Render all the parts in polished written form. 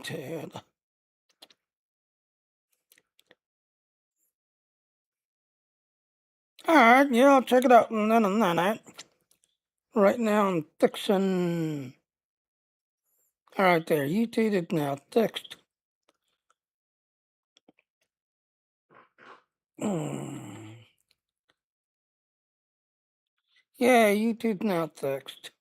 updated. Alright, yeah, I'll check it out in a minute. Right now I'm fixing... Alright there, YouTube is now fixed. Yeah, YouTube's now fixed.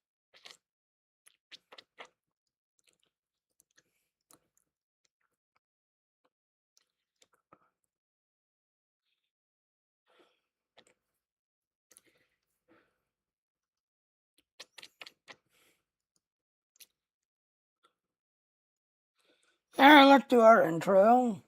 Alright, let's do our intro.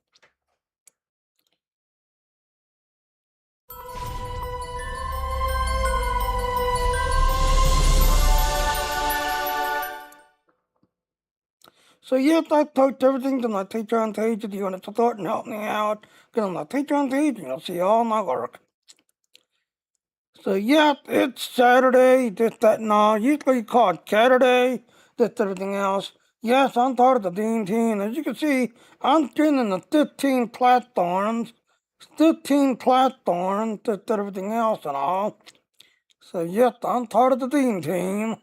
So yes, I post everything to my Patreon page if you want to support and help me out. Get on my Patreon page and you'll see all my work. So yeah, it's Saturday, this, that, and all. Usually called Saturday, this, everything else. Yes, I'm part of the Dean team. As you can see, I'm training the 15 platforms. 15 platforms, this, everything else and all. So yes, I'm part of the Dean team.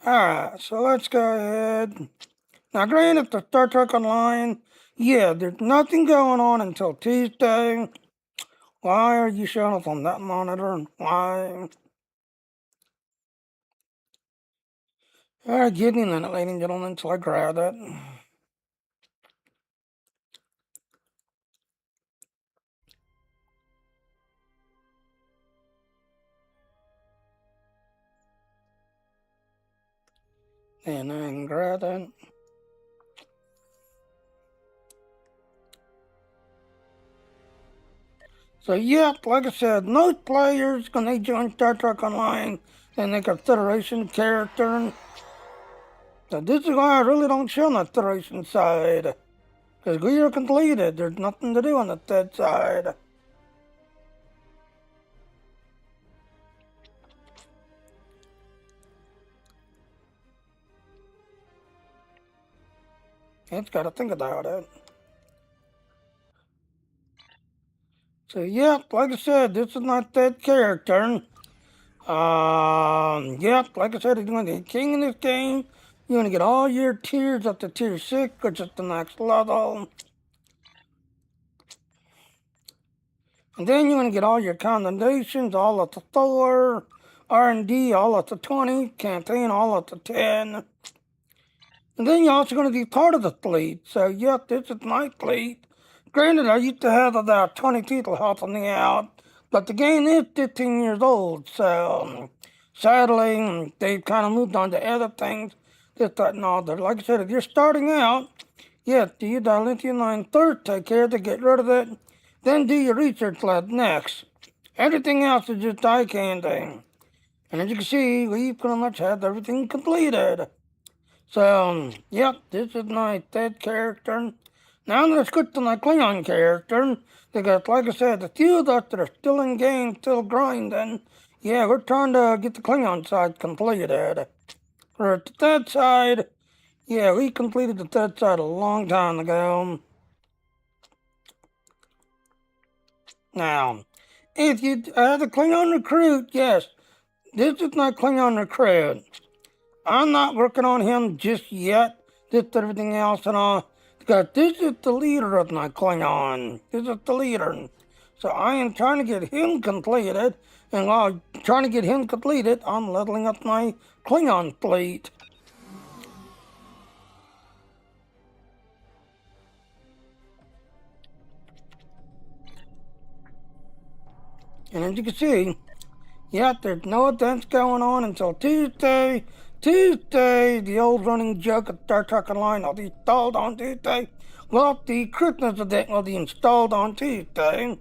Alright, so let's go ahead. Now granted, for Star Trek Online, yeah, there's nothing going on until Tuesday. Why are you showing up on that monitor? Why? Alright, give me a minute, ladies and gentlemen, until I grab it. And I can grab it. So yeah, like I said, most players, when they join Star Trek Online, they make a Federation character. So this is why I really don't show on the Federation side. Because we are completed, there's nothing to do on the Fed side. It's got to think about it. So yeah, like I said, this is not that character. Yeah, like I said, if you want to be king in this game, you want to get all your tiers up to tier 6, which is the next level. And then you want to get all your commendations, all up to 4, R&D, all up to 20, campaign, all up to 10. And then you're also going to be part of the fleet. So, yep, this is my fleet. Granted, I used to have about 20 people helping me out, but the game is 15 years old, so sadly, they've kind of moved on to other things, this, that, and all that. Like I said, if you're starting out, yes, do your lithium line first, take care to get rid of it, then do your research lab next. Everything else is just eye candy. And as you can see, we pretty much have everything completed. So, yep, this is my dead character. Now I'm going to switch to my Klingon character, because like I said, the few of us that are still in game, still grinding, yeah, we're trying to get the Klingon side completed. For the third side, yeah, we completed the third side a long time ago. Now, if you have a Klingon recruit, yes, this is my Klingon recruit. I'm not working on him just yet, this everything else and all, because this is the leader of my Klingon. This is the leader. So I am trying to get him completed, and while trying to get him completed, I'm leveling up my Klingon fleet. And as you can see, yeah, there's no events going on until Tuesday. Tuesday, the old running joke of Star Trek Online will be installed on Tuesday. Well, the Christmas event will be installed on Tuesday.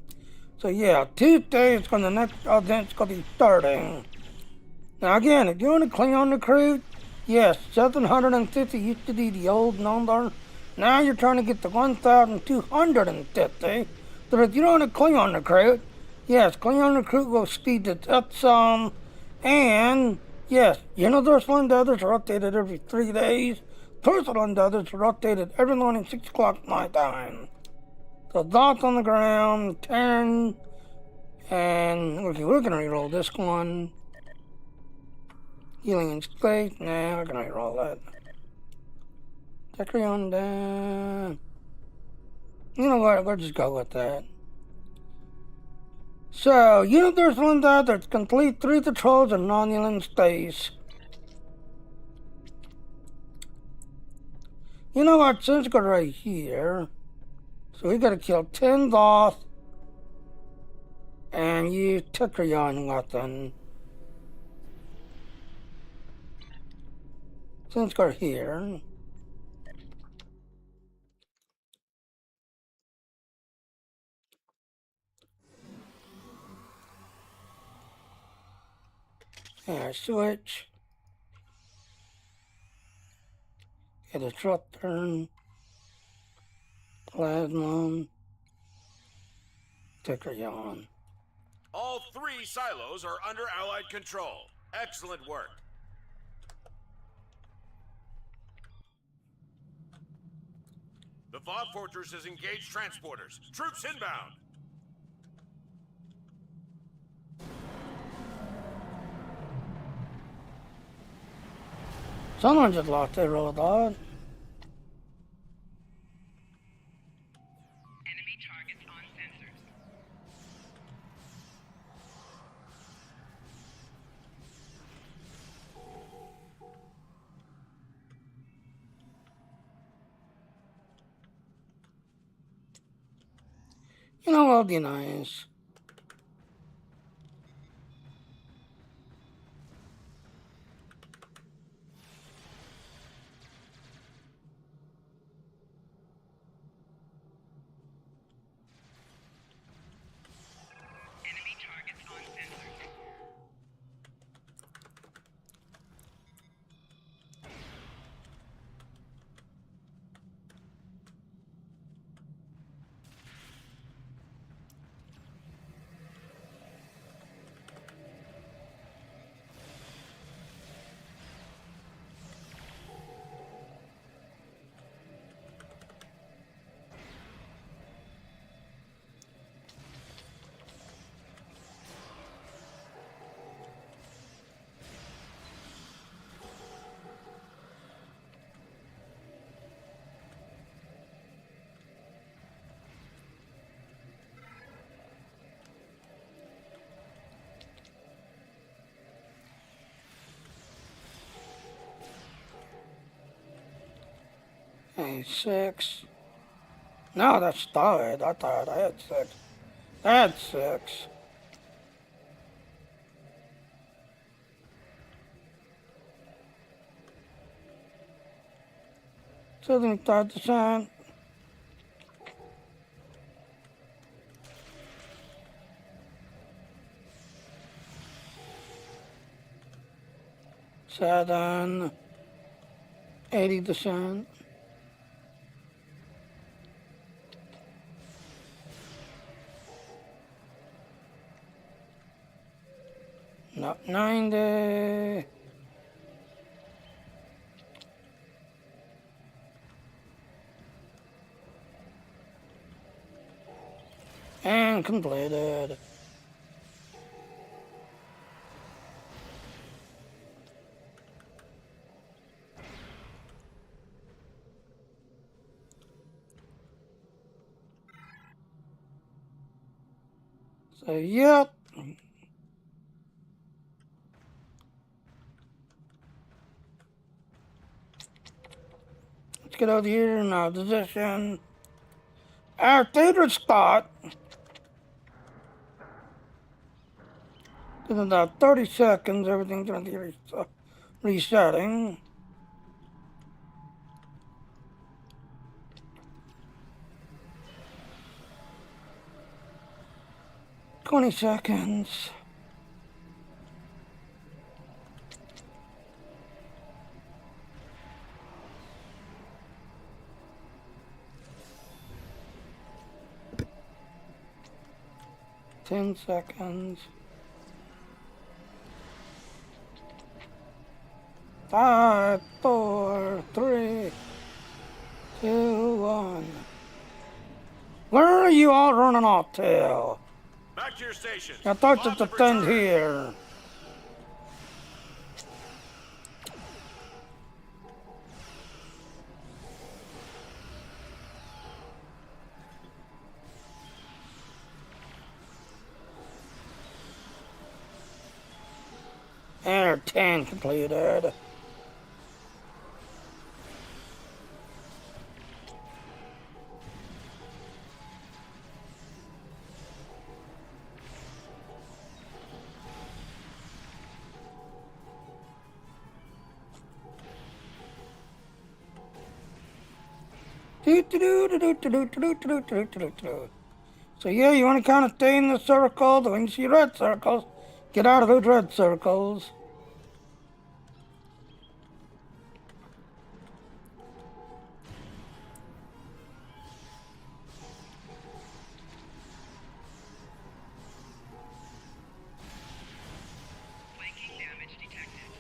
So yeah, Tuesday is when the next event's going to be starting. Now again, if you want to Klingon recruit, yes, 750 used to be the old number. Now you're trying to get to 1,250. But if you don't want to Klingon recruit, yes, Klingon recruit will speed it up some. And yes, Universal and others are updated every 3 days. torso undead is rotated every morning 6 o'clock my time. The dots on the ground turn, and okay, we're gonna reroll this one. Healing in space, nah, we're gonna reroll that. Decory undead. You know what, we'll just go with that. So, universal undead that's complete 3 patrols in non-healing space. You know what, since go right here. So we gotta kill 10 Thoth and use Tetrayon weapon. Since go here. Yeah, switch. Get a truck turn. Plasma. Tetrayon. All 3 silos are under Allied control. Excellent work. The Vault Fortress has engaged transporters. Troops inbound. Someone just lost their road dog. Enemy targets on sensors. You know what would be nice? Enemy targets on sensors. Hey, 6. No, that's died. I thought I had 6. I had 6. So then 30%. Seven. 80%. Not 90. And completed. So, yep. Let's get out here in our position. Our favorite spot. In about 30 seconds, everything's going to be resetting. $20 seconds. $10 seconds. 5, 4, 3, 2, 1. Where are you all running off to? Back to your stations. I thought to Mobs have defend returned. here. There, 10 completed. So yeah, you want to kind of stay in the circle. When you see red circles, get out of those red circles. Flanking damage detected.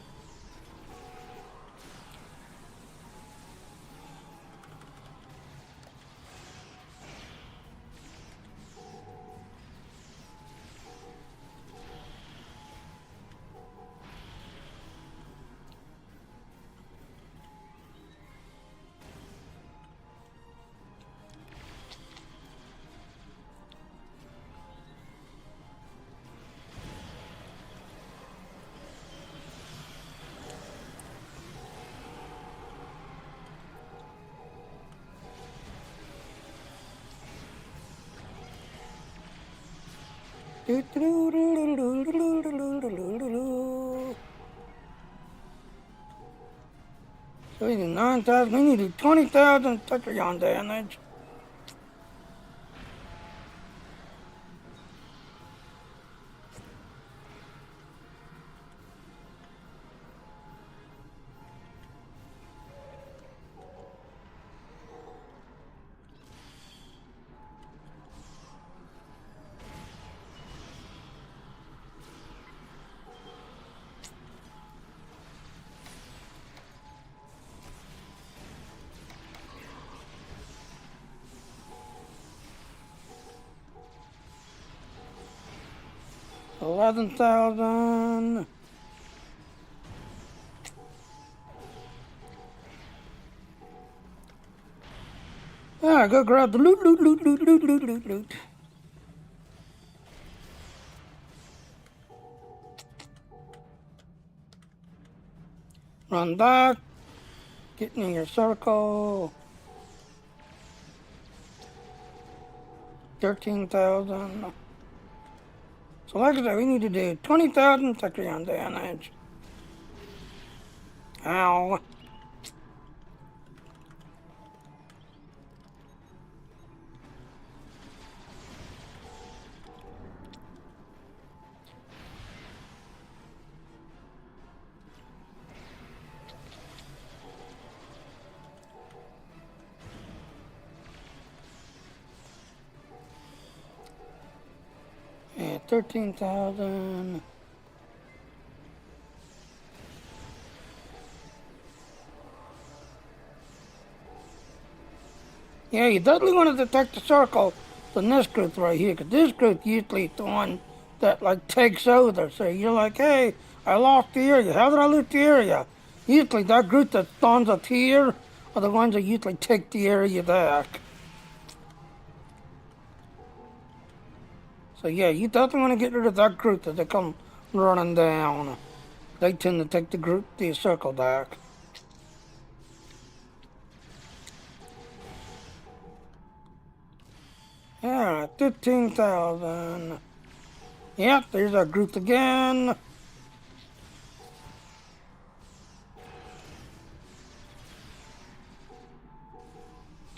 So we need 9,000. We need to do 20,000 Tetrayon damage. $11,000. Yeah, go grab the loot, loot, loot, loot, loot, loot, loot, loot. Run back. Get in your circle. 13,000. So like I said, we need to do 20,000 Tetrayon damage. Ow. Yeah, 13,000. Yeah, you definitely want to detect the circle from this group right here, because this group usually is the one that like takes over. So you're like, hey, I lost the area. How did I lose the area? Usually that group that spawns up here are the ones that usually take the area back. So yeah, you definitely want to get rid of that group that they come running down. They tend to take the circle back. Yeah, 15,000. Yep, there's our group again.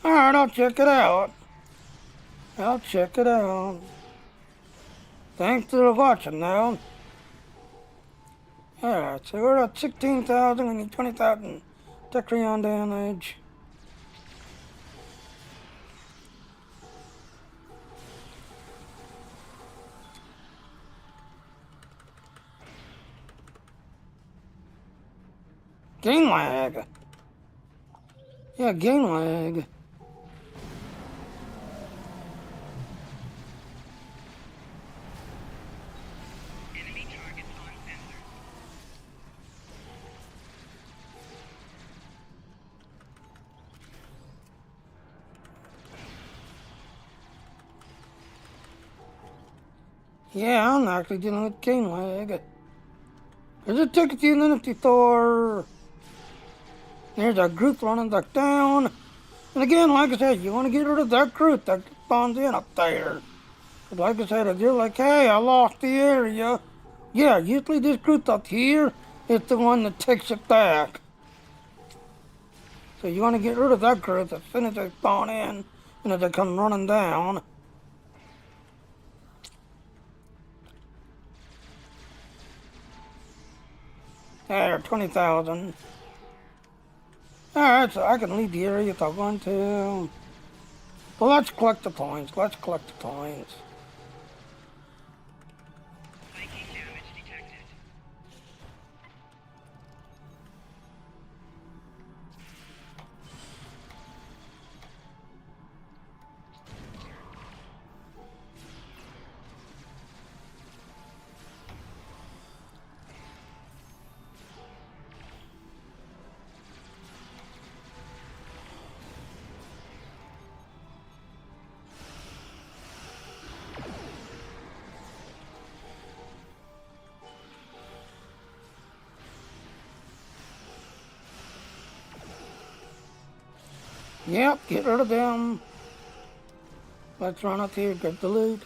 Alright, I'll check it out. I'll check it out. Thanks for watching now. Alright, so we're at 16,000, we need 20,000 Tecrion damage. Game lag. Yeah, game lag. Yeah, I'm actually dealing with game lag. There's a ticket to the Unity Thor. There's a group running back down. And again, like I said, you want to get rid of that group that spawns in up there. But like I said, if you're like, hey, I lost the area. Yeah, usually this group up here is the one that takes it back. So you want to get rid of that group as soon as they spawn in and as they come running down. There, 20,000. Alright, so I can leave the area if I want to. But let's collect the points. Let's collect the points. Yep, get rid of them. Let's run up here, get the loot.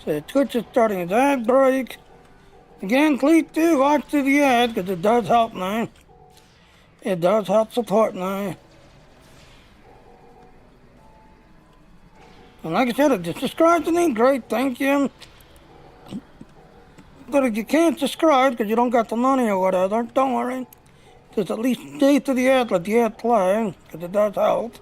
So Twitch is starting its ad break. Again, please do watch through the ad because it does help now. It does help support now. And like I said, if you subscribe to me, great, thank you. But if you can't subscribe because you don't got the money or whatever, don't worry. Just at least stay to the ad, let the ad play, because it does help.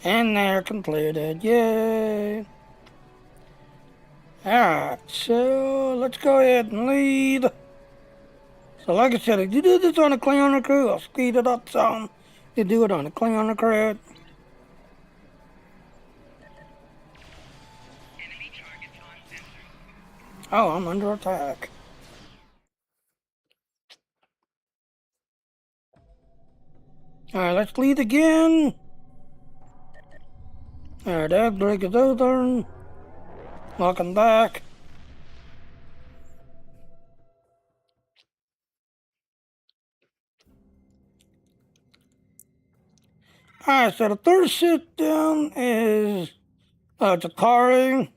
And they're completed, yay! Alright, so let's go ahead and lead. So like I said, if you do this on a Cleaner crew, I'll speed it up some. You do it on a Cleaner crew. Oh, I'm under attack. Alright, let's lead again. Alright, egg break is over. Welcome back. Alright, so the third sit down is Takari.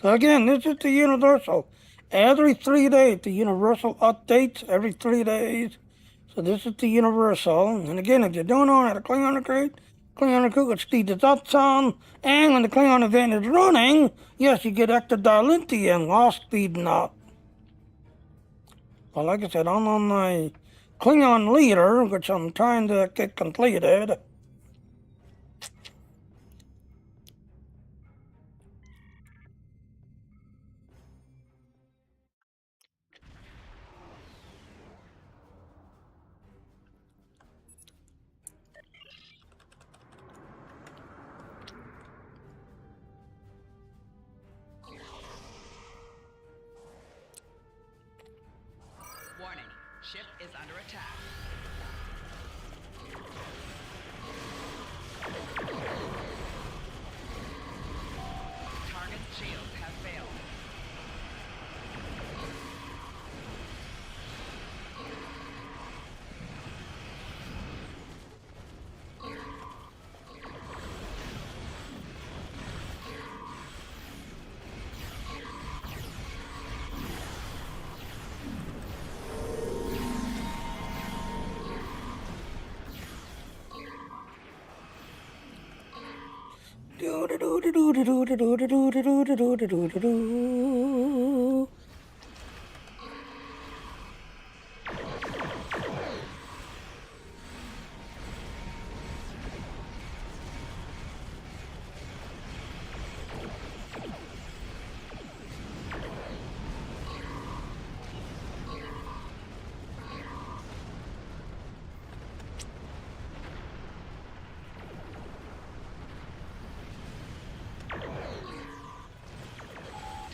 So again, this is the universal. Every 3 days, the universal updates every 3 days. So this is the universal. And again, if you're doing on at a Klingon crate, Klingon crew would speed it up some. And when the Klingon event is running, yes, you get extra Dalintian while speeding up. Well, like I said, I'm on my Klingon leader, which I'm trying to get completed. is under attack. Target shields have failed.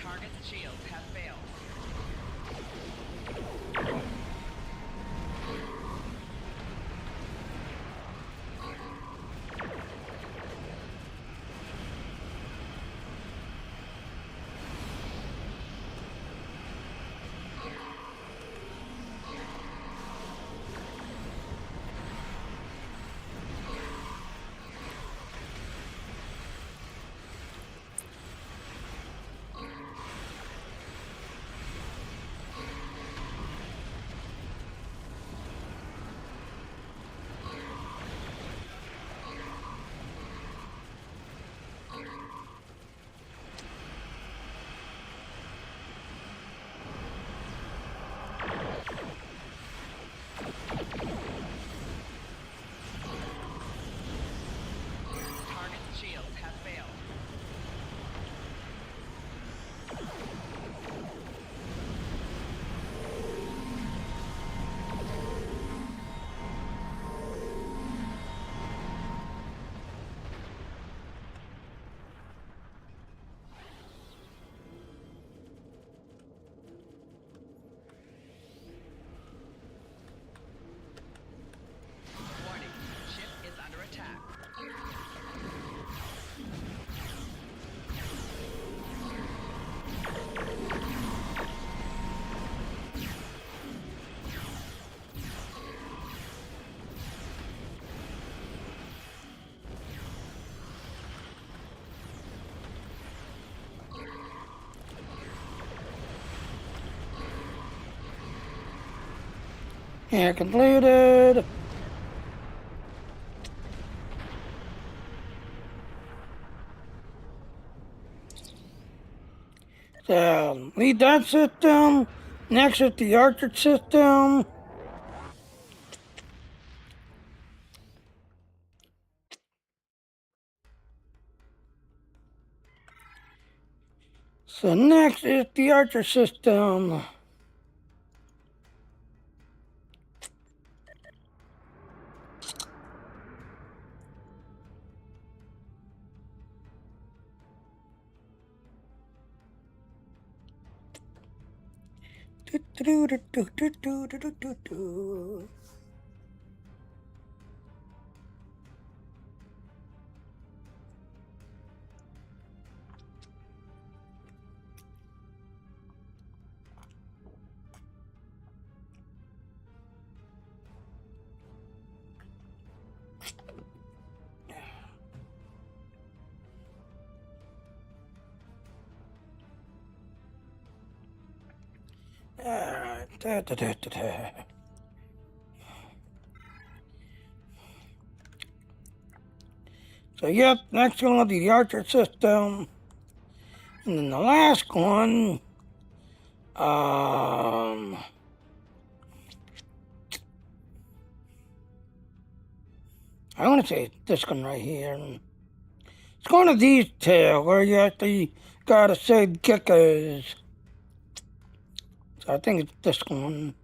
Target's shields have failed. Target's shields have failed. Warning, ship is under attack. Yeah, completed. So, lead that system. Next is the Archer system. So next is the Archer system. So yep, next one will be the Archer system. And then the last one, I want to say this one right here. It's one of these two where you actually gotta save kickers. So I think it's this one.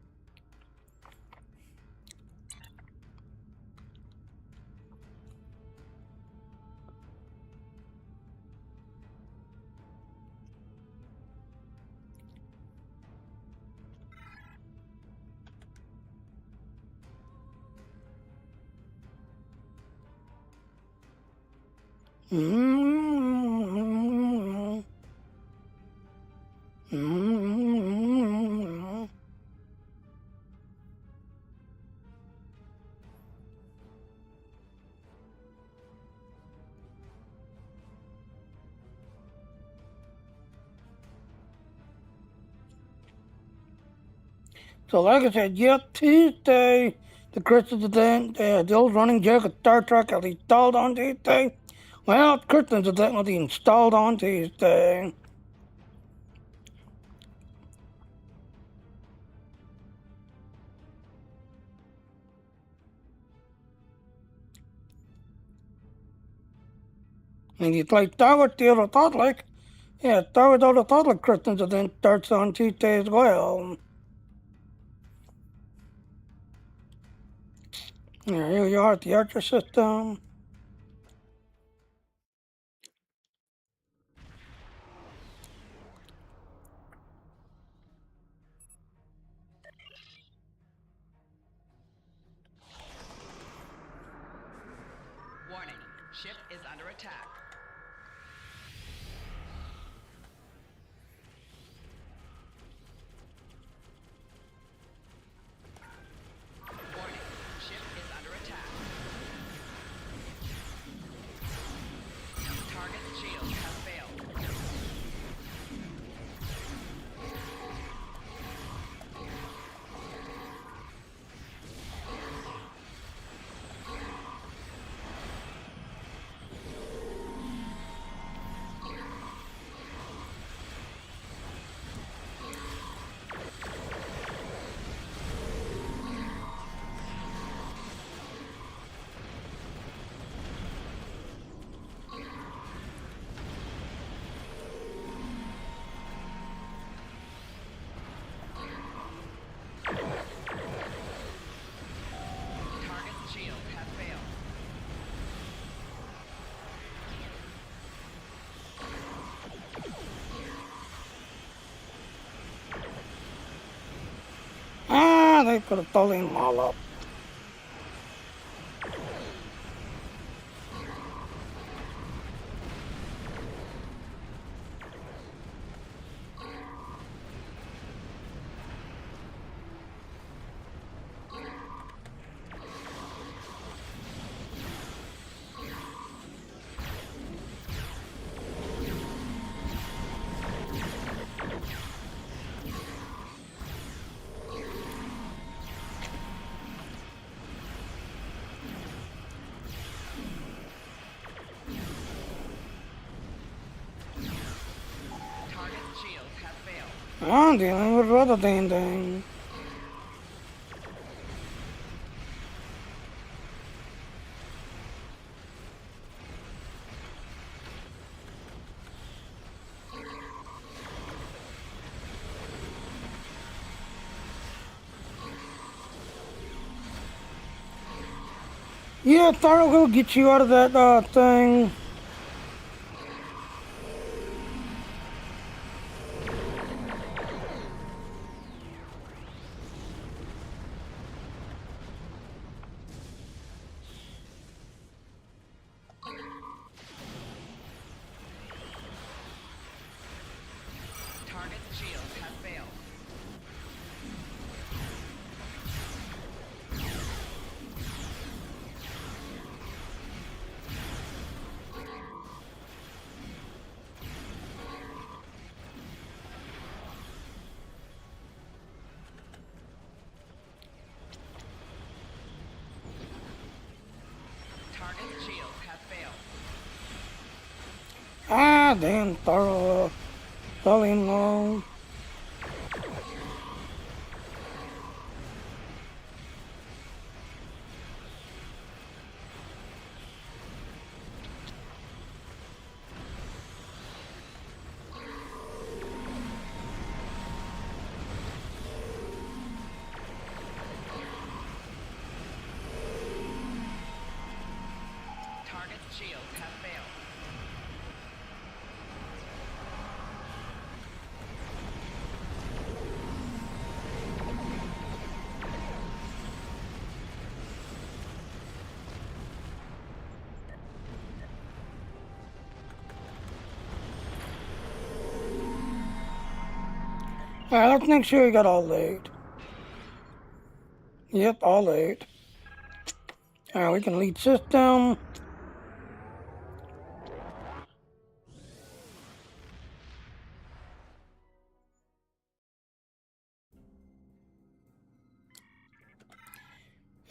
Mm-hmm. Mm-hmm. So, like I said, yep, Tuesday, the Christmas event, the old running joke of Star Trek was installed on Tuesday. Well, Christmas event was installed on Tuesday. And you play Star Wars the other thought like, yeah, Star Wars the other thought like Christmas event starts on Tuesday as well. Yeah, here you are at the Archer system. Warning. Ship is under attack. Warning. Ship is under attack. Target's shield has failed. Target's shield has failed. Ah, they could have told him all up. Target's shield has failed. I'm dealing with other thing. Yeah, Thor will get you out of that thing. Target's shield has failed. Target's shield has failed. Ah, damn, Thor, fell in long. Target's shield has failed. Alright, let's make sure we got all 8. Yep, all 8. Alright, we can lead system.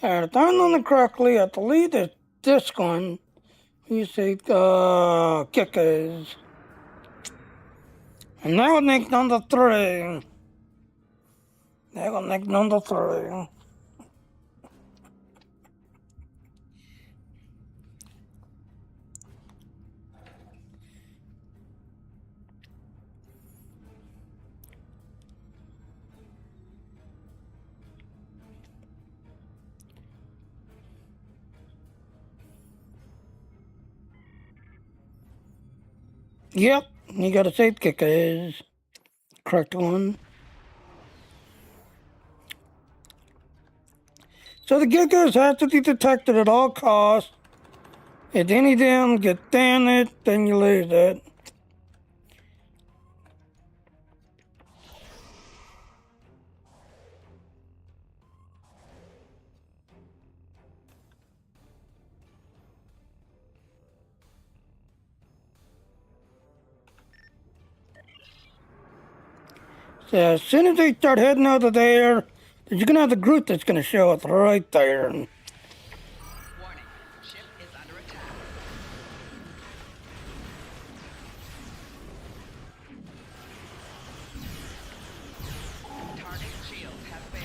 Alright, if I'm on the correctly, at the lead is this one. You see, kickers. And that would make number 3. That would make number 3. Yep, you gotta say kickers. Correct one. So the kickers have to be detected at all costs. If any of them get damaged, then you lose it. So as soon as they start heading out of there, you're gonna have the group that's gonna show up right there. Warning. Ship is under attack. Target shields have failed.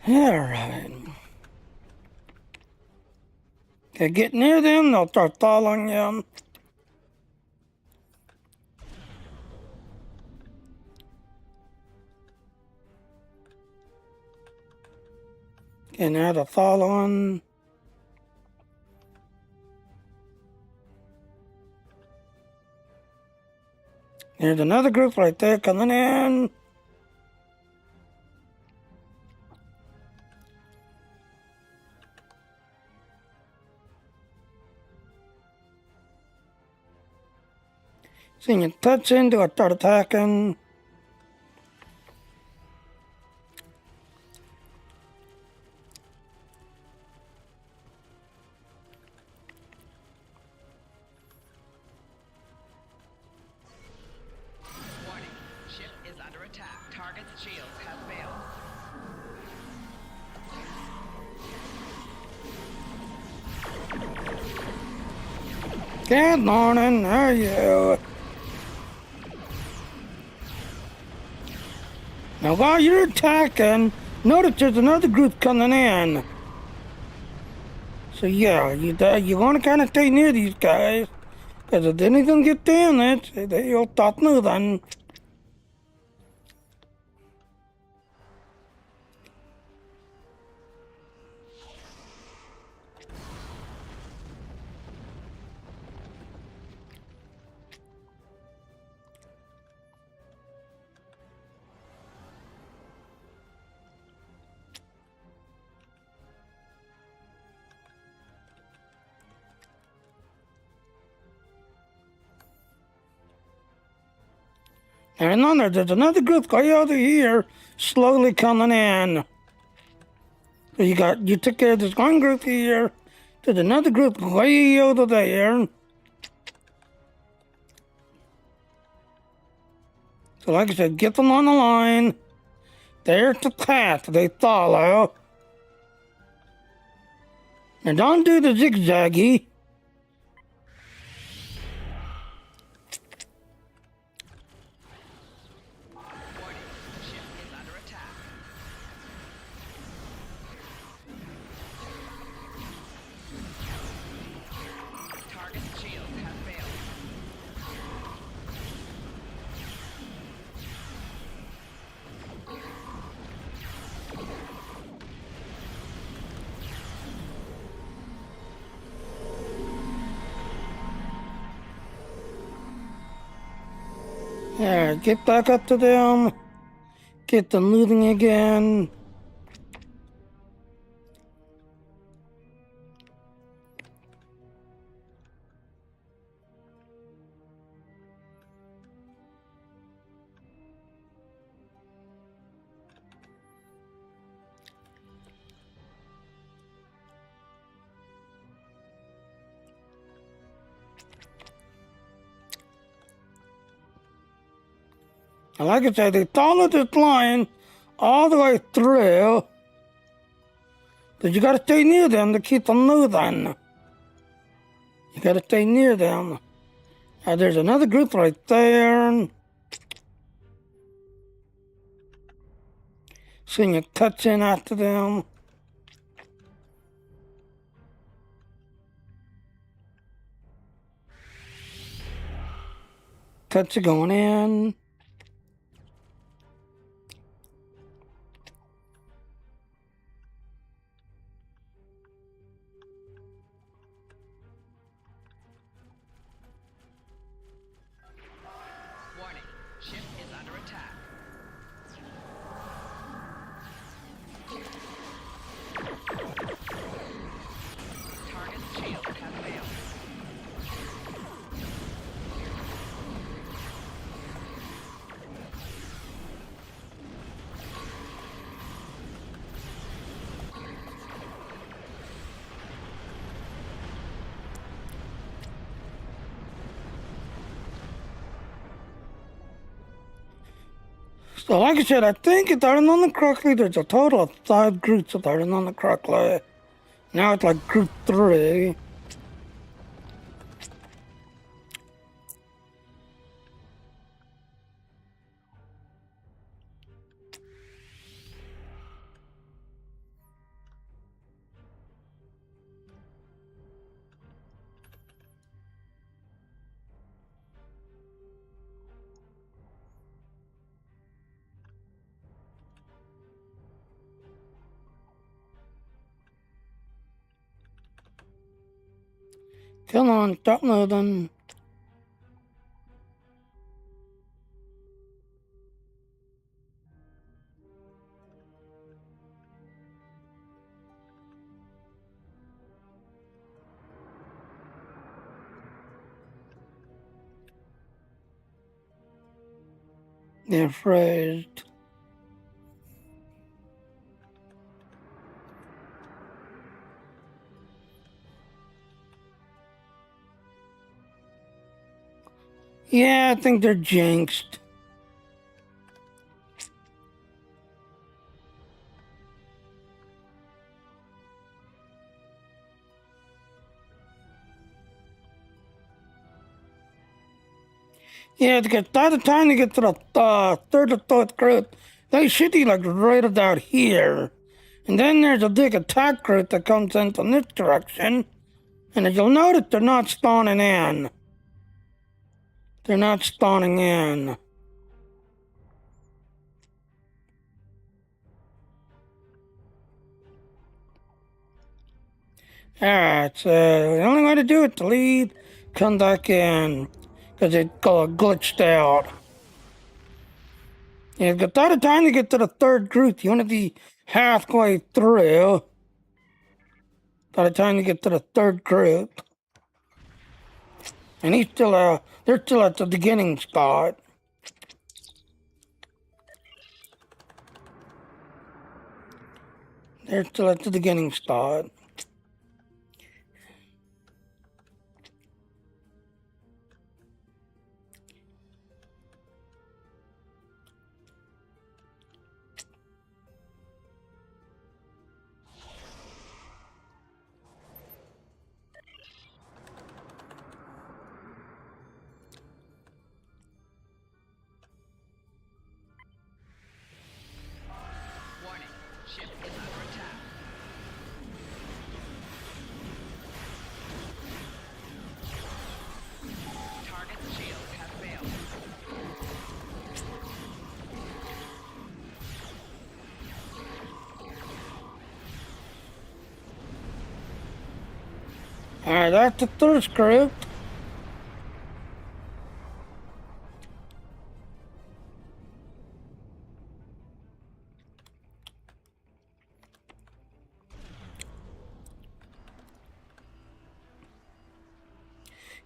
Alright. Okay, get near them, they'll start following you. Okay, now they're following. There's another group right there coming in. Seeing it touch into it, start attacking. Warning. Ship is under attack. Target's shields have failed. Good morning, how are you? Now while you're attacking, notice there's another group coming in. So yeah, you want to kind of stay near these guys. Because if anything get damaged, they'll stop moving. And on there's another group way over here, slowly coming in. So you took care of this one group here. There's another group way over there. So like I said, get them on the line. There's the path they follow. And don't do the zigzaggy. Warning. Ship is under attack. Target's shields have failed. Yeah, get back up to them. Get them moving again. And like I said, they followed this line all the way through. But you gotta stay near them to keep them moving. You gotta stay near them. There's another group right there. Seeing you cuts in after them. Cuts are going in. Warning. Ship is under attack. Target's shield has failed. So like I said, I think if I remember correctly, there's a total of 5 groups if I remember correctly. Now it's like group 3. Come on, stop moving. They're afraid. Yeah, I think they're jinxed. Yeah, because by the time you get to the third or fourth group, they should be like right about here. And then there's a big attack group that comes in from this direction. And as you'll notice, they're not spawning in. They're not spawning in. Alright, so the only way to do it to leave, come back in. Because it glitched out. Yeah, but by the time you get to the third group, you want to be halfway through. By the time you get to the third group. And they're still at the beginning spot. They're still at the beginning spot. Warning. Ship is under attack. Target's shield has failed. Alright, that's the third group.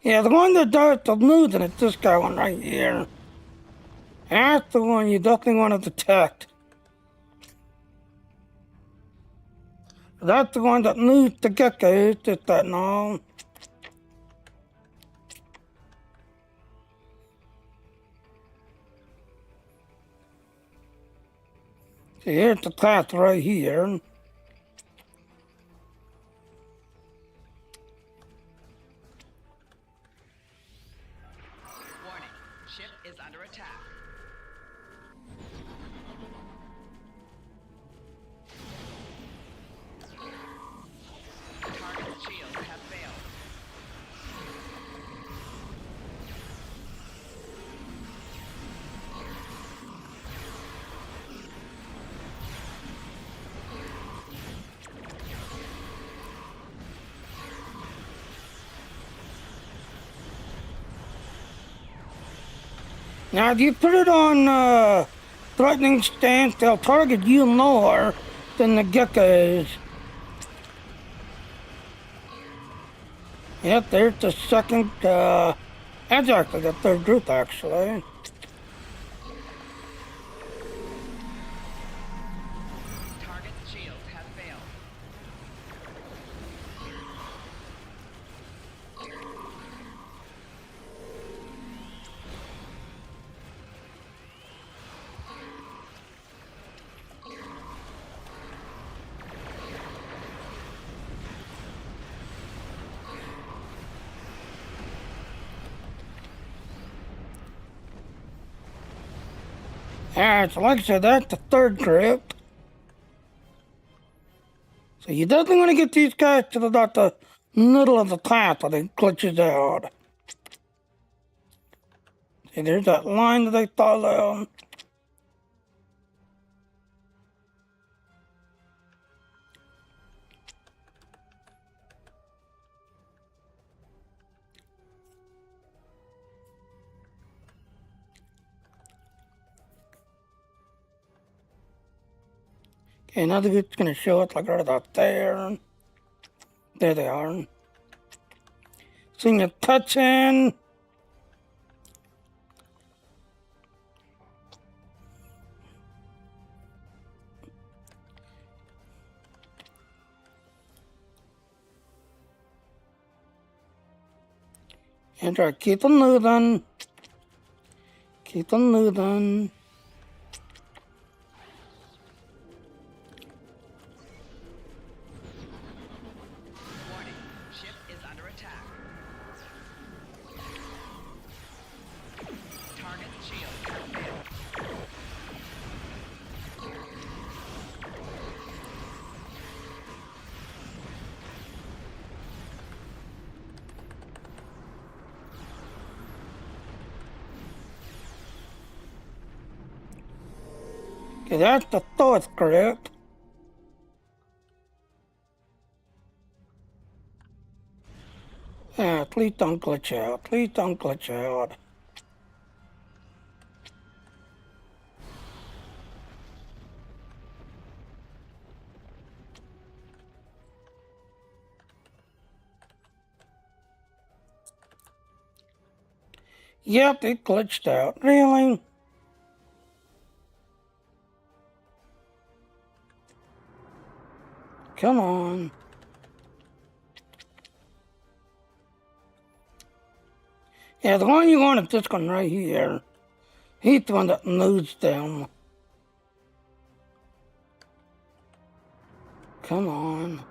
Yeah, the one that does the moving is this guy one right here. That's the one you definitely want to detect. That's the one that moves the geckos, just that and all. See, here's the path right here. Warning. Ship is under attack. Target's shields have failed. Now, if you put it on threatening stance, they'll target you more than the geckos. Yep, there's the second, that's actually the third group, actually. Target's shields have failed. Alright, so like I said, that's the third group. So you definitely want to get these guys to the middle of the path where they glitches out. See, there's that line that they follow. Okay, another group's gonna show up like right about there. There they are. Seeing a touching. And try to keep them moving. Keep them moving. Warning. Ship is under attack. Target's shields have failed. Okay, that's the fourth group. Yeah, please don't glitch out. Please don't glitch out. Yep, it glitched out. Really? Come on. Yeah, the one you want is this one right here. He's the one that moves them. Come on.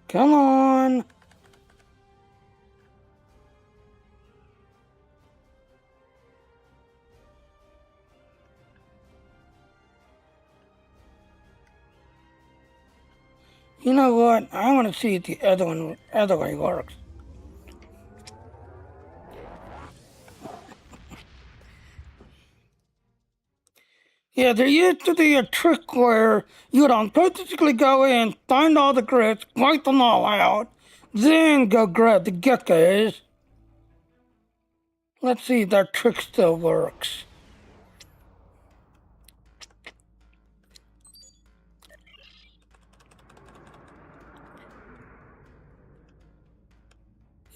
Come on. You know what? I want to see if the other way works. Yeah, there used to be a trick where you'd purposely go in, find all the grits, wipe them all out, then go grab the geckos. Let's see if that trick still works.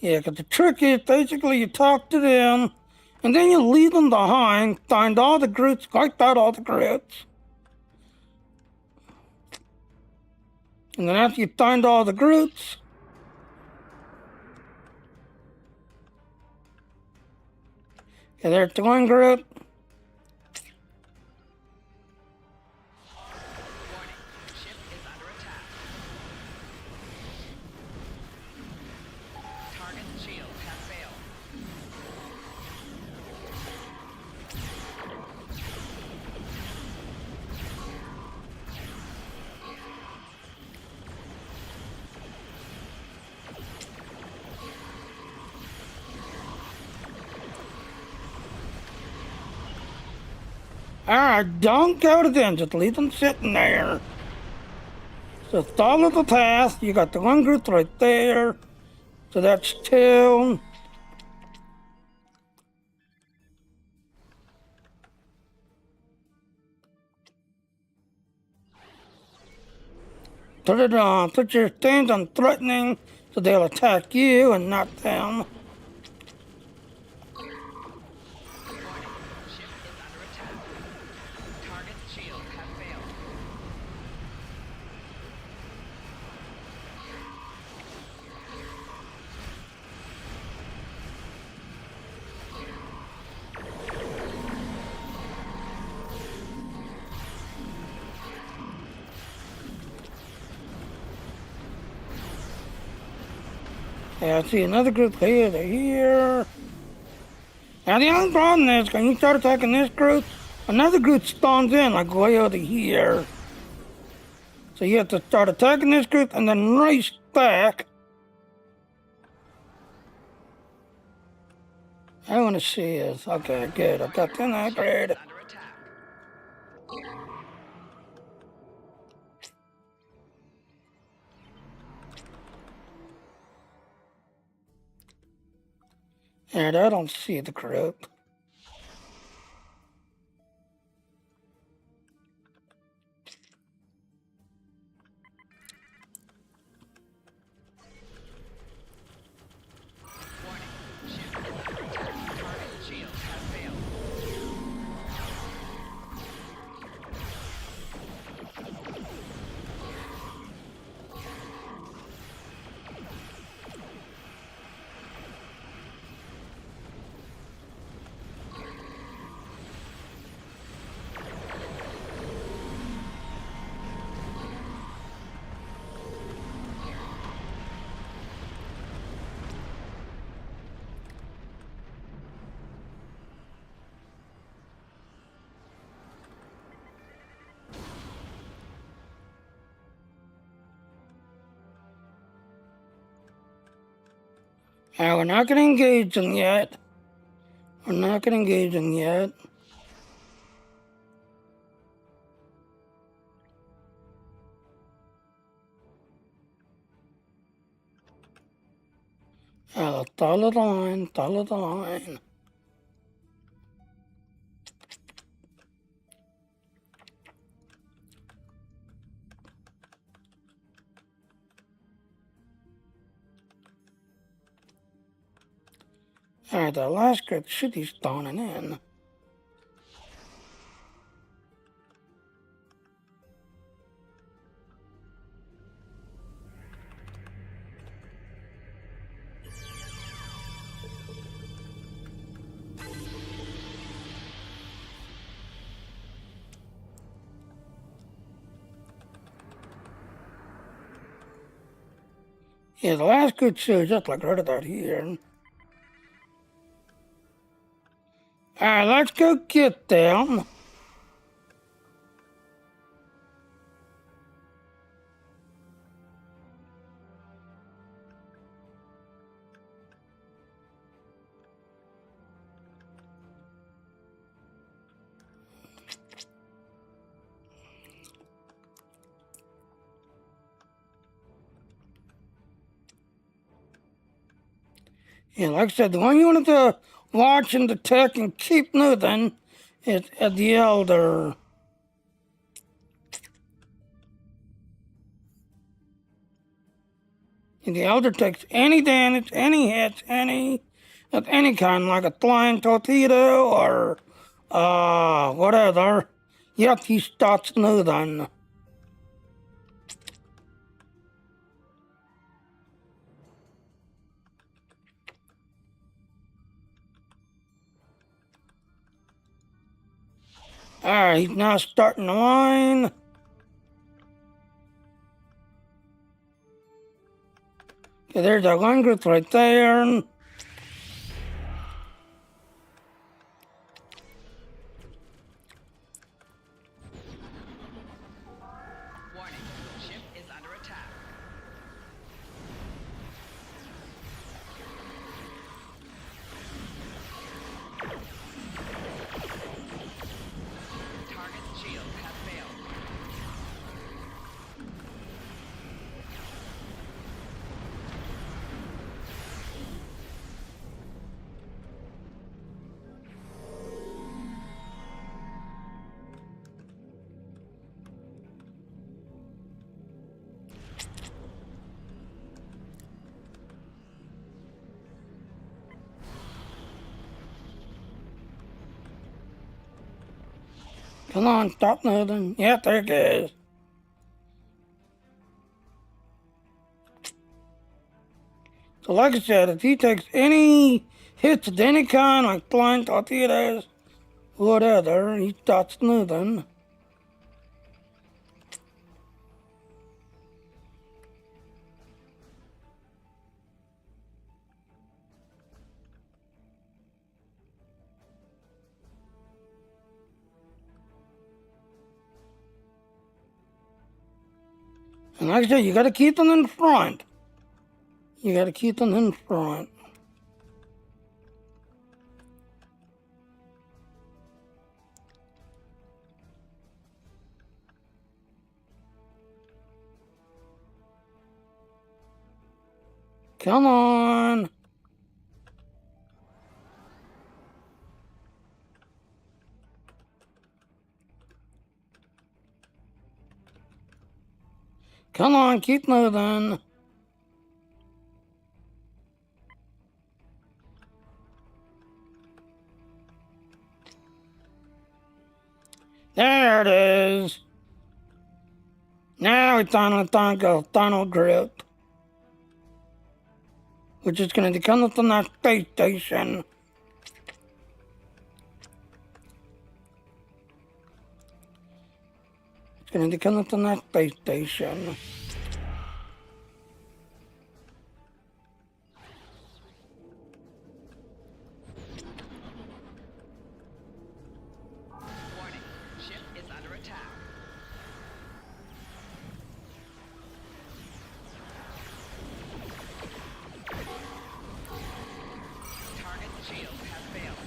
Yeah, because the trick is basically you talk to them, and then you leave them behind, find all the grits, wipe out all the grits. And then after you find all the grits, Okay, there's the one group. Warning. Ship is under attack. Target's shields have failed. Alright, don't go to them. Just leave them sitting there. So follow the path. You got the one group right there. So that's two. Put it on. Put your stance on threatening so they'll attack you and not them. Warning. Ship is under attack. Target's shields have failed. Yeah, I see another group here. They're here. Now the only problem is when you start attacking this group, another group spawns in like way over here. So you have to start attacking this group and then race back. I want to see this. Okay, good. I got them upgrade. Is under attack. And I don't see the group. Warning. Ship is under attack. Target's shields have failed. Now we're not going to engage them yet. We're not going to engage them yet. Follow the line, follow the line. Alright, the last group should be spawning in. Yeah, the last group shows up like right about here. Alright, let's go get them. Yeah, like I said, the one you wanted to watch and detect and keep moving is the Elder. And the Elder takes any damage, any hits, any of any kind, like a flying torpedo or whatever. Yep, he starts moving. Alright, he's now starting the line. Okay, there's our line group right there. Warning. Ship is under attack. Target's shields have failed. Come on, stop moving. Yeah, there it goes. So like I said, if he takes any hits of any kind, like flying torpedoes, whatever, he starts moving. And like I said, you gotta keep them in front. You gotta keep them in front. Come on. Come on, keep moving. There it is. Now it's on the tunnel grip, which is going to come up on that space station. It's going to come up on that space station. Warning. Ship is under attack. Target's shields have failed.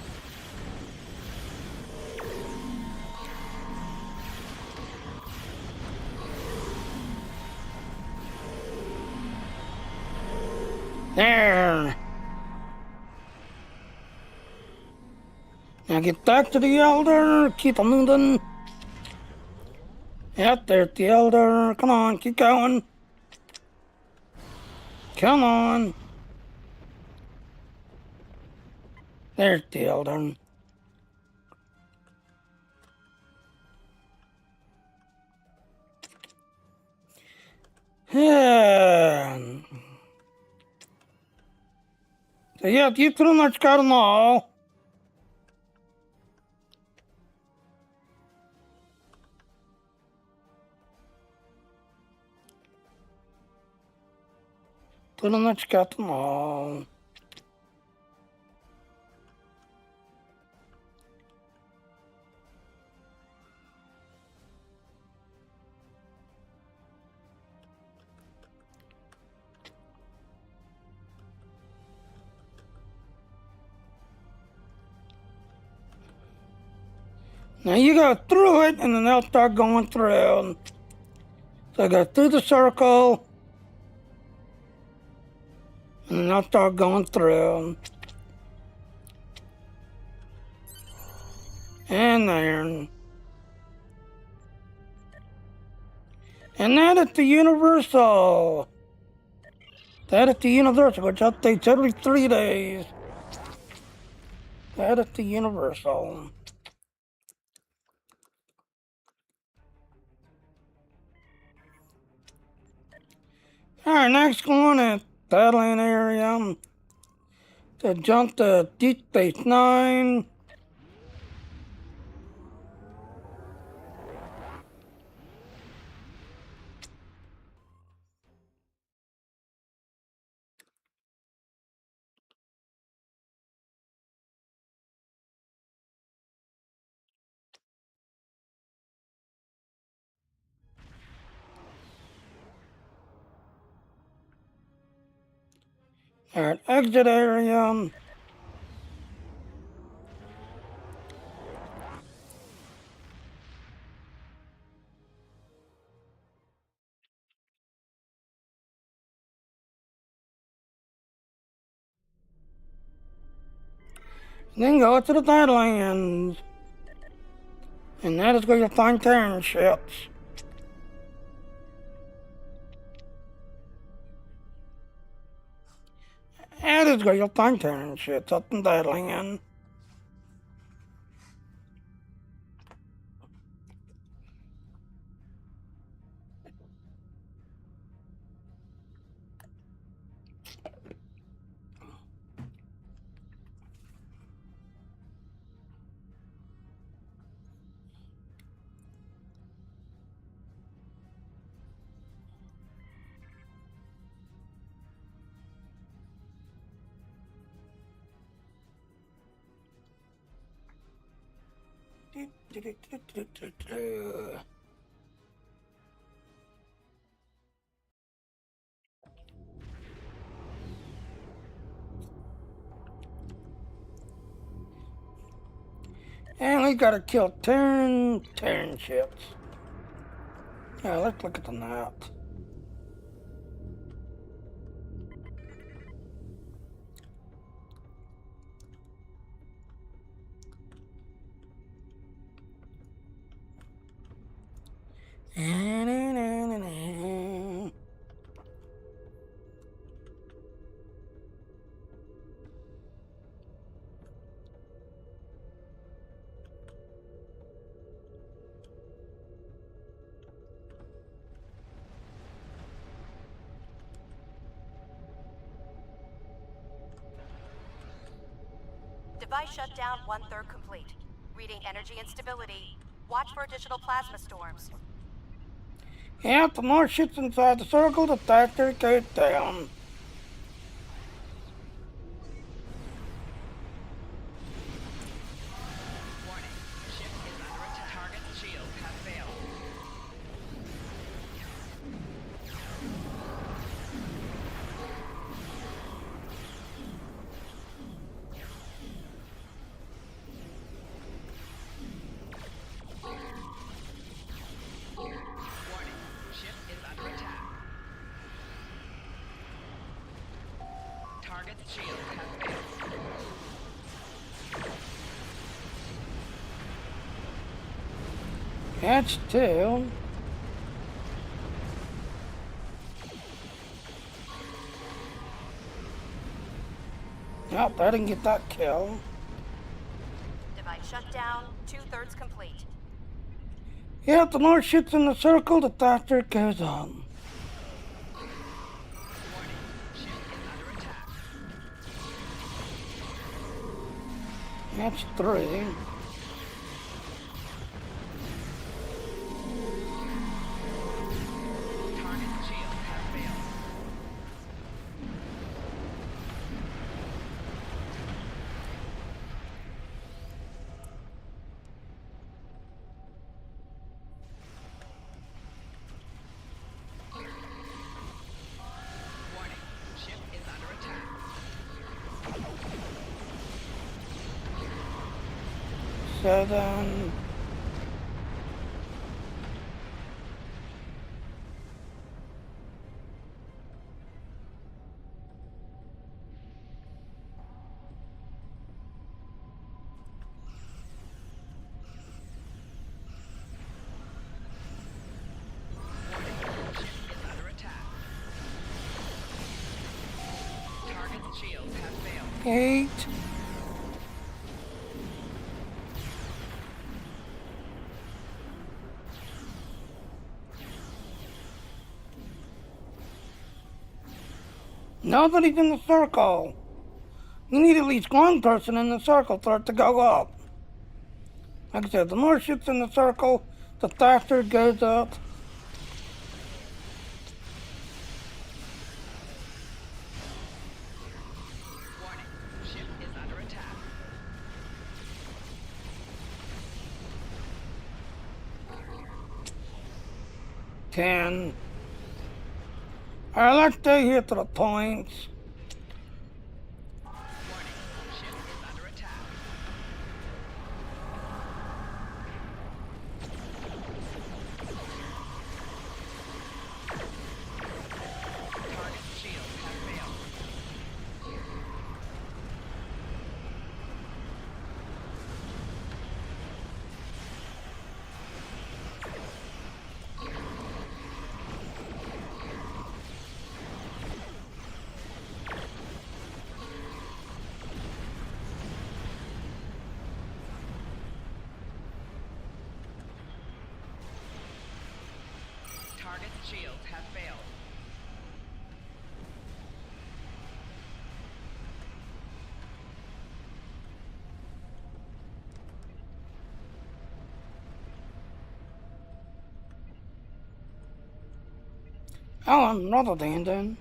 There. Now get back to the Elder. Keep on moving. Yep, there's the Elder. Come on, keep going. Come on. There's the Elder. Yeah. So yeah, you pretty much got them all. Pretty much got them all. Now you go through it, and then they'll start going through. So go through the circle, and then they'll start going through. And there. And that is the Universal. That is the Universal, which updates every 3 days. That is the Universal. Alright, next one is battling area. To jump to Deep Space Nine. Alright, exit area. Then go to the Badlands. And that is where you'll find Terran ships. That is where you'll find Terran ships up in Badlands. And we gotta kill Terran ships. Yeah, let's look at the map. Device shutdown 1/3 complete. Reading energy instability. Watch for additional plasma storms. Yeah, the more ships inside the circle, the faster it goes down. Warning. Ship is under attack. Target's shields have failed. Warning. Ship is under attack. Target's shields have failed. That's two. Nope, I didn't get that kill. Device shutdown 2/3 complete. Yeah, the more ships in the circle, the faster it goes on. Warning. Ship is under attack. That's three. Target's shields have failed. Warning. Ship is under attack. Seven. Ship is under attack. Target's shields have failed. Eight. Nobody's in the circle. You need at least one person in the circle for it to go up. Like I said, the more ships in the circle, the faster it goes up. Warning. Ship is under attack. 10. Alright, let's stay here to the points. Oh, another then.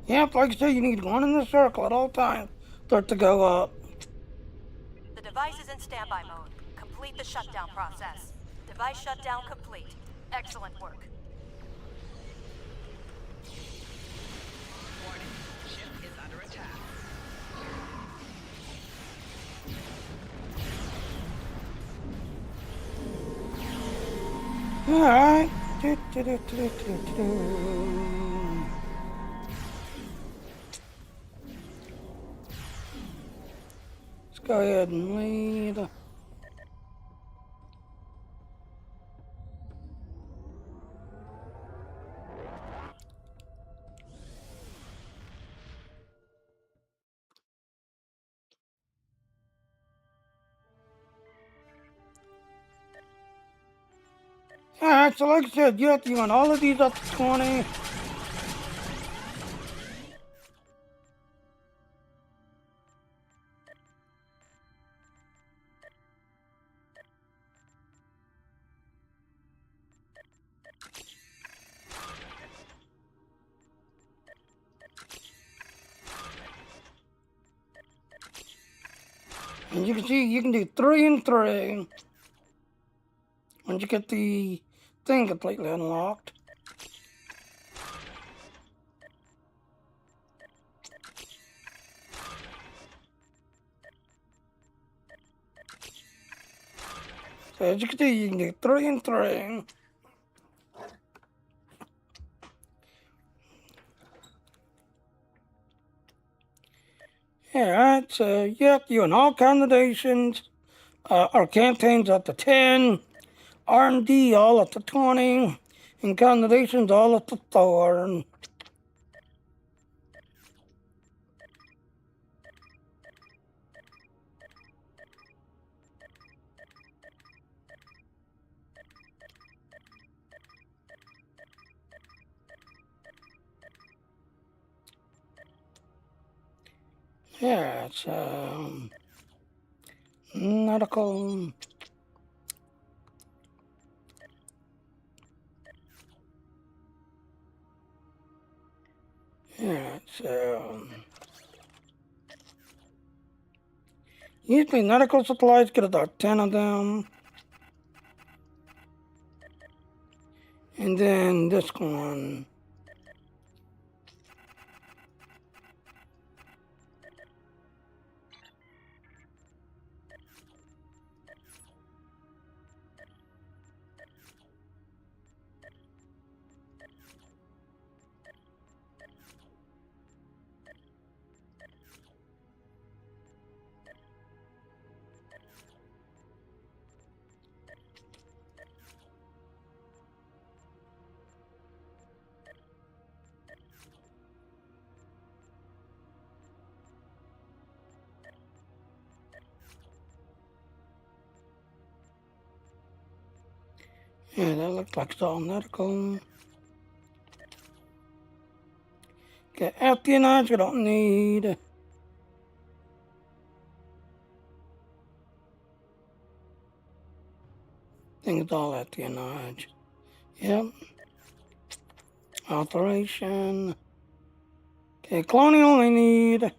Yep, like I said, you need one in the circle at all times for it to go up. The device is in standby mode. Complete the shutdown process. Device shutdown complete. Excellent work. Warning. Ship is under attack. Alright. Let's go ahead and lead. Alright, so like I said, you want all of these up to 20. And you can see you can do 3 and 3 once you get the thing completely unlocked. So as you can see, you can do 3 and 3. Alright, so yep, you and all combinations, or campaigns up to 10, R&D all up to 20, and combinations all up to 4. Yeah, it's medical. Yeah, it's usually medical supplies get about 10 of them. And then this one. Yeah, that looks like it's all medical. Okay, espionage we don't need. I think it's all espionage. Yep. Alteration. Okay, cloning only need.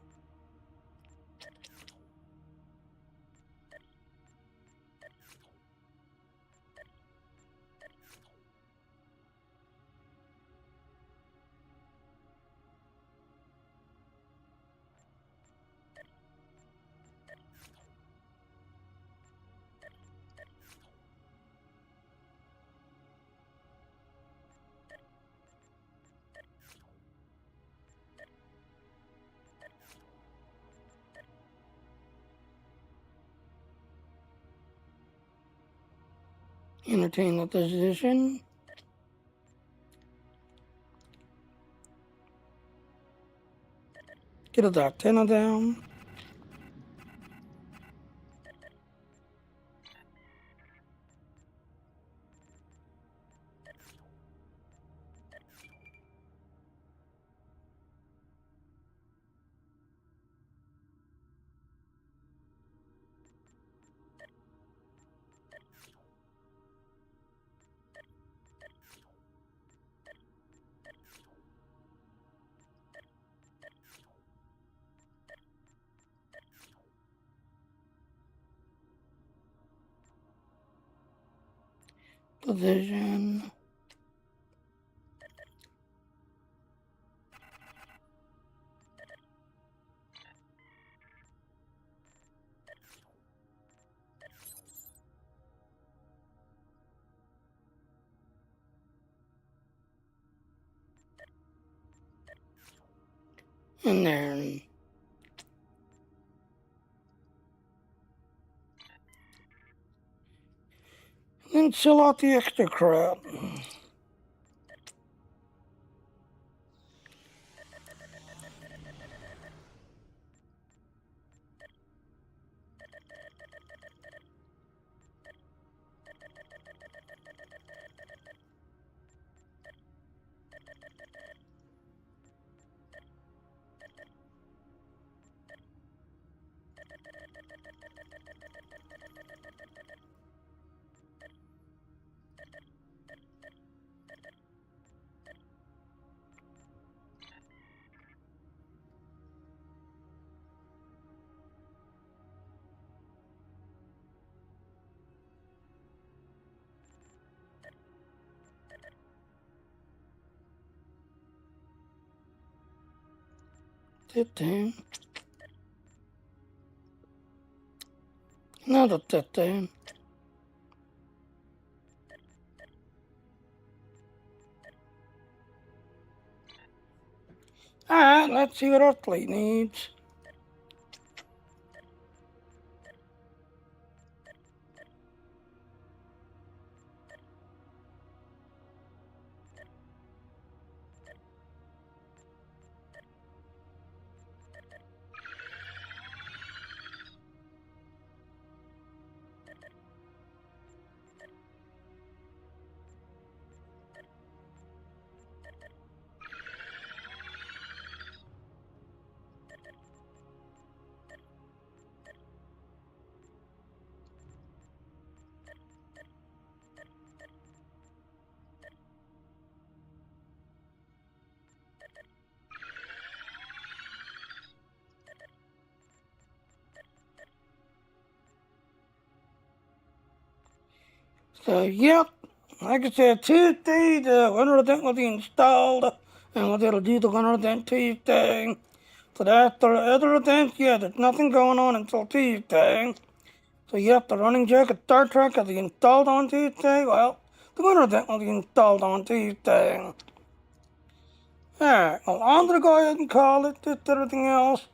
Entertain the physician. Get about 10 of them. position. And then chill out the extra crap. Titty. Another titty. Alright, let's see what our fleet needs. So, yep, like I said, Tuesday, the winter event will be installed, and what it'll do the winter event Tuesday. So that's the other events, yeah, there's nothing going on until Tuesday. So, yep, the running jacket Star Trek will be installed on Tuesday. Well, the winter event will be installed on Tuesday. Alright, well, I'm gonna go ahead and call it, just everything else.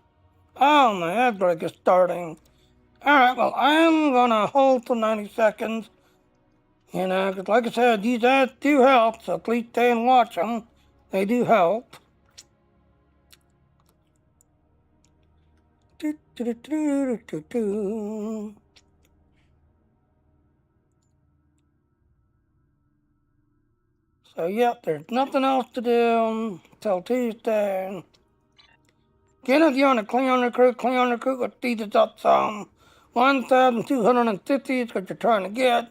Oh, my ad break is starting. Alright, well, I'm gonna hold for 90 seconds. You know, 'cause like I said, these ads do help, so please stay and watch them. They do help. So, yep, there's nothing else to do till Tuesday. Again, if you want to clean on recruit, let's speed this up some. 1,250 is what you're trying to get.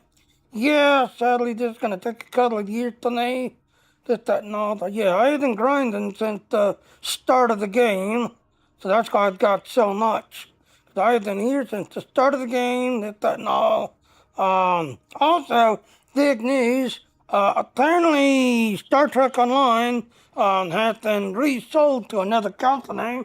Yeah, sadly, this is going to take a couple of years to me. This, that, and all. But yeah, I've been grinding since the start of the game. So that's why I've got so much. Because I've been here since the start of the game, this, that, and all. Also, big news. Apparently, Star Trek Online has been resold to another company.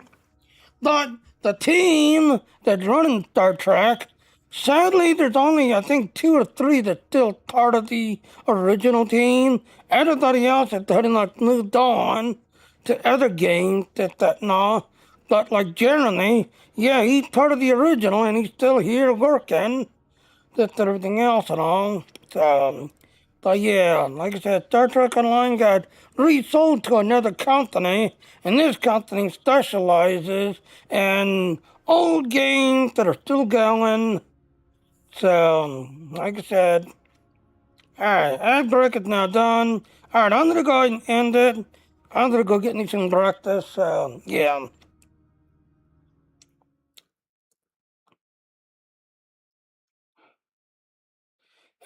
But the team that's running Star Trek, sadly, there's only, I think, 2 or 3 that's still part of the original team. Everybody else has pretty much moved on to other games, that and all. But, like, generally, yeah, he's part of the original, and he's still here working, just everything else and all. So, but yeah, like I said, Star Trek Online got resold to another company, and this company specializes in old games that are still going. So, like I said, alright, ad break is now done. Alright, I'm gonna go ahead and end it. I'm gonna go get me some breakfast, so yeah.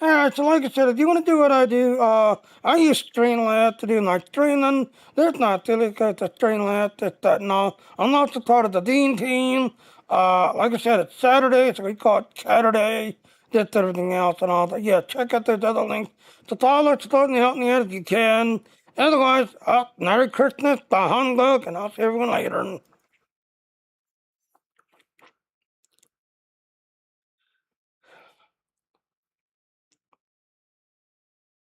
Alright, so like I said, if you want to do what I do, I use Streamlabs to do my streaming. There's not Silicate to Streamlabs, this, that, and all. I'm also part of the Dean team. Like I said, it's Saturday, so we call it Saturday. gets everything else and all that. Yeah, check out those other links. That's all that's starting to help me out if you can. Otherwise, Merry Christmas, the Hung Book, and I'll see everyone later.